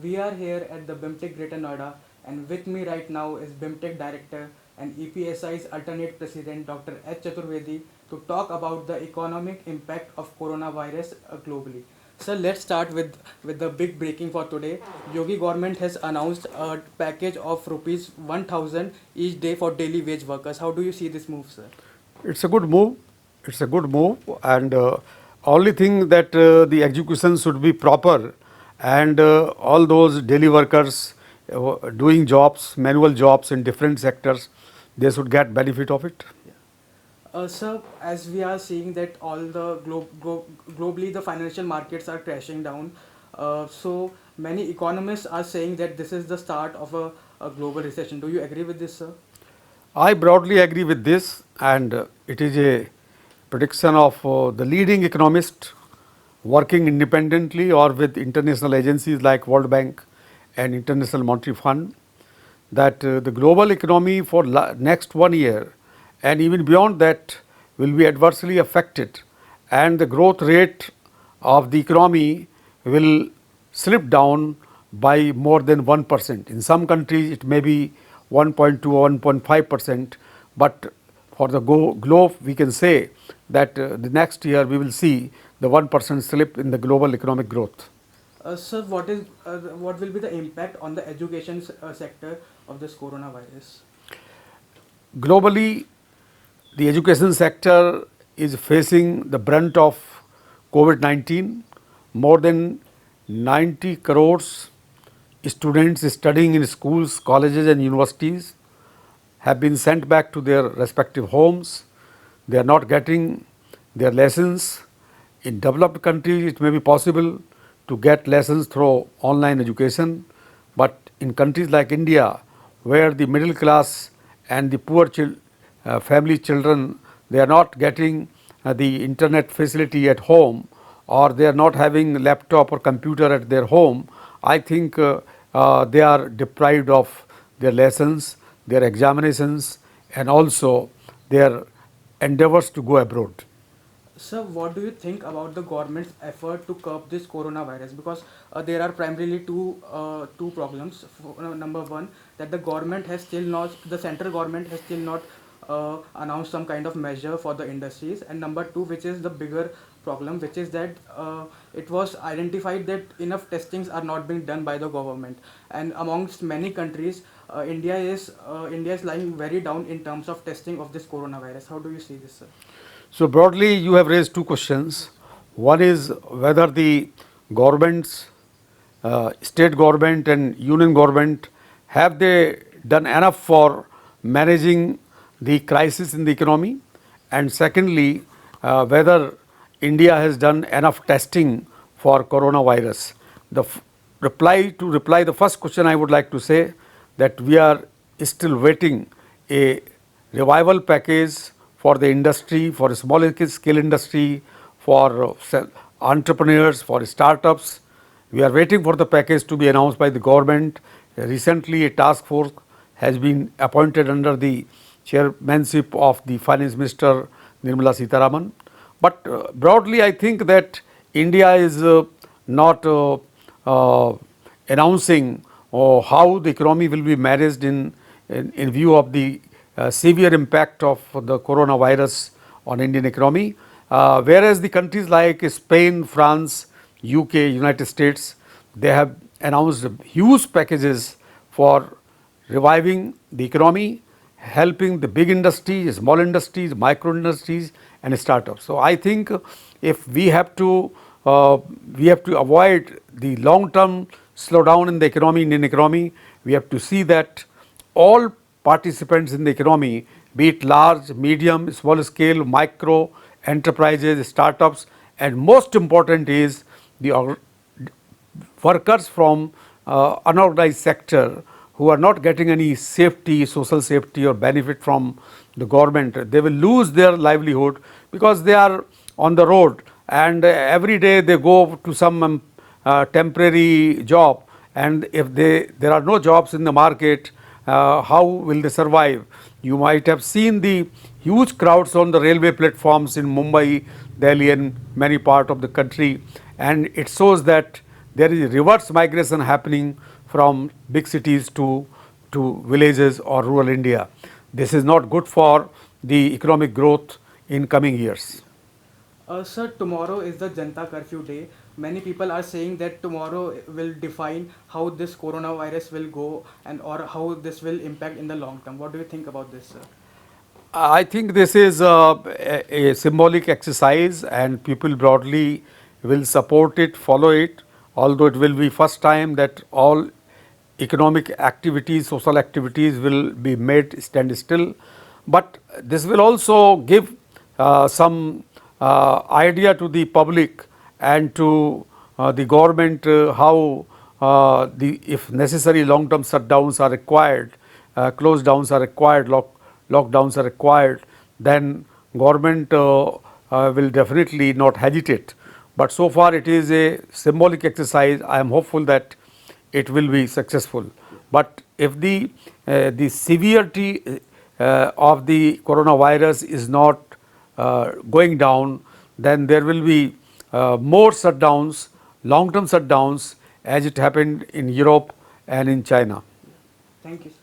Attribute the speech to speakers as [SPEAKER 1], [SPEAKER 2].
[SPEAKER 1] We are here at the BIMTech Greater Noida, and with me right now is BIMTech Director and EPSI's alternate president Dr. H. Chaturvedi to talk about the economic impact of coronavirus globally. So let's start with the big breaking for today. Yogi government has announced a package of rupees 1000 each day for daily wage workers. How do you see this move, sir?
[SPEAKER 2] It's a good move. It's a good move, and only thing that the execution should be proper, and all those daily workers doing jobs, manual jobs in different sectors, they should get benefit of it.
[SPEAKER 1] Yeah. Sir, as we are seeing that all the globally the financial markets are crashing down, so many economists are saying that this is the start of a global recession. Do you agree with this, sir?
[SPEAKER 2] I broadly agree with this, and it is a prediction of the leading economist working independently or with international agencies like World Bank and International Monetary Fund, that the global economy for next 1 year and even beyond that will be adversely affected, and the growth rate of the economy will slip down by more than 1%. In some countries it may be 1.2 or 1.5%, but for the globe we can say that the next year we will see the 1% slip in the global economic growth.
[SPEAKER 1] Sir, what will be the impact on the education sector of this coronavirus?
[SPEAKER 2] Globally, the education sector is facing the brunt of COVID-19. More than 90 crores students studying in schools, colleges and universities have been sent back to their respective homes. They are not getting their lessons. In developed countries, it may be possible to get lessons through online education, but in countries like India, where the middle class and the poor family children, they are not getting the internet facility at home, or they are not having laptop or computer at their home. I think they are deprived of their lessons, their examinations, and also their endeavors to go abroad.
[SPEAKER 1] Sir, what do you think about the government's effort to curb this coronavirus? Because there are primarily two problems. Number one, that the government has still not, the central government has still not announced some kind of measure for the industries, and number two, which is the bigger problem, which is that it was identified that enough testings are not being done by the government, and amongst many countries, India is lying very down in terms of testing of this coronavirus. How do you see this, sir?
[SPEAKER 2] So broadly, you have raised two questions. One is whether the governments, state government and union government, have they done enough for managing the crisis in the economy, and secondly, whether India has done enough testing for coronavirus. The reply the first question, I would like to say that we are still waiting a revival package for the industry, for small scale industry, for entrepreneurs, for startups. We are waiting for the package to be announced by the government. Recently, a task force has been appointed under the chairmanship of the Finance Minister Nirmala Sitharaman. But broadly, I think that India is not announcing how the economy will be managed in view of the severe impact of the coronavirus on Indian economy. Whereas the countries like Spain, France, UK, United States, they have announced huge packages for reviving the economy, helping the big industries, small industries, micro industries and startups. So I think if we have to avoid the long term slowdown in the economy, Indian economy, we have to see that all participants in the economy, be it large, medium, small scale, micro enterprises, startups, and most important is the workers from unorganized sector who are not getting any safety, social safety or benefit from the government. They will lose their livelihood because they are on the road, and every day they go to some temporary job, and if there are no jobs in the market, how will they survive? You might have seen the huge crowds on the railway platforms in Mumbai, Delhi and many part of the country, and it shows that there is reverse migration happening from big cities to villages or rural India. This is not good for the economic growth in coming years.
[SPEAKER 1] Sir, tomorrow is the Janta Curfew Day. Many people are saying that tomorrow will define how this coronavirus will go and or how this will impact in the long term. What do you think about this, sir?
[SPEAKER 2] I think this is a symbolic exercise and people broadly will support it, follow it, although it will be first time that all economic activities, social activities will be made stand still. But this will also give some idea to the public and to the government how the if necessary long term shutdowns are required, close downs are required, lockdowns are required, then government will definitely not hesitate. But so far it is a symbolic exercise. I am hopeful that it will be successful. But if the severity of the coronavirus is not going down, then there will be more shutdowns, long term shutdowns as it happened in Europe and in China.
[SPEAKER 1] Thank you, sir.